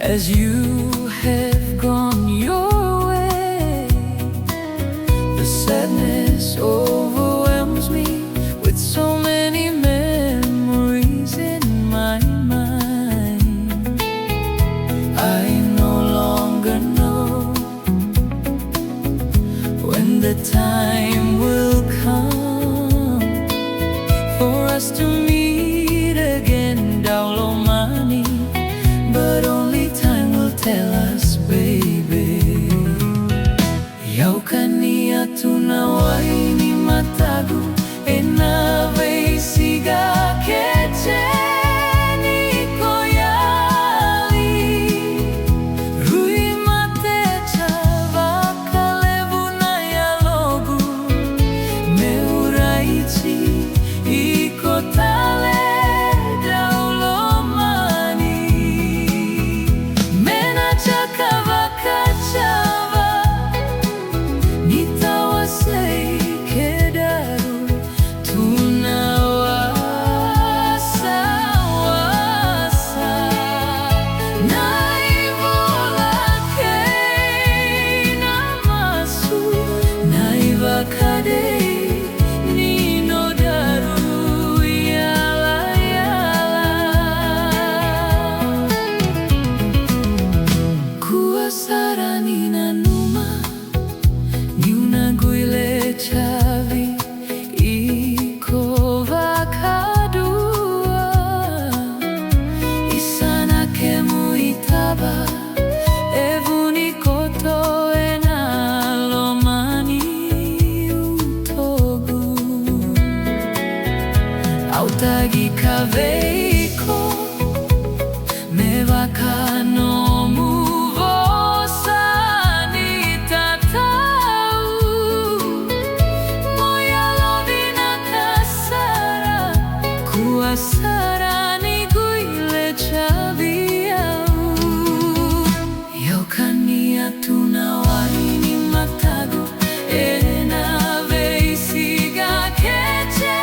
as you have gone your way. The sadness overwhelms me with so many memories in my mind. I no longer know when the time will come for us to meet again, Daulomani. But only time will tell us, baby. Yaukania tunawaini matagu enave isiga keche niko yali rui mate chava kalevu na yalogu meuraichi iko tale Autagi kaveiko mevaka no muvosa ni tatau moya lovina kasara kuasara ni guile chaviau yaukania tunawaini matagu enave isiga keche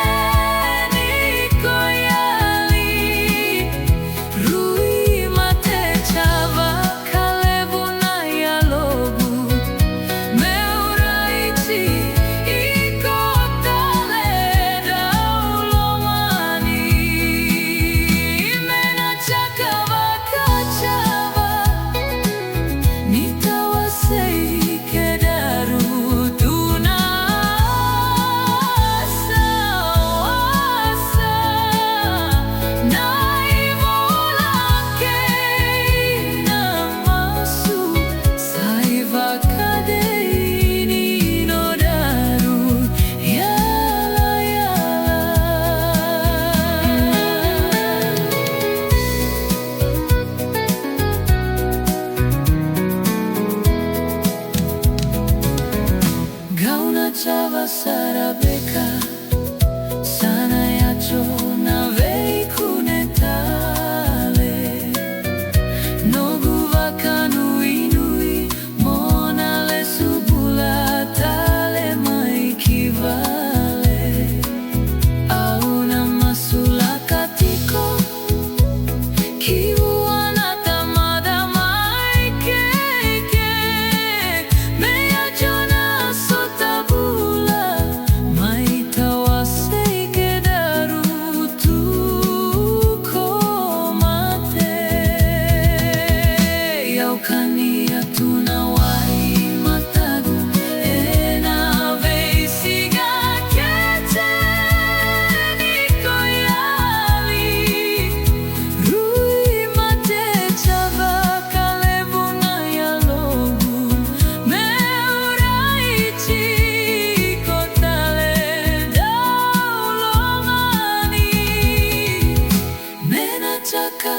Chava sarabeka sana yacho na vei kunetale nogu vakanui nui mona le subula tale maikivale auna masula katiko kiu anatamada maikeke meyachona Yaukania tunawai matagu enave isiga keche niko yali rui mate chava kalevu na yalogu meuraichi kotale daulomani menachaka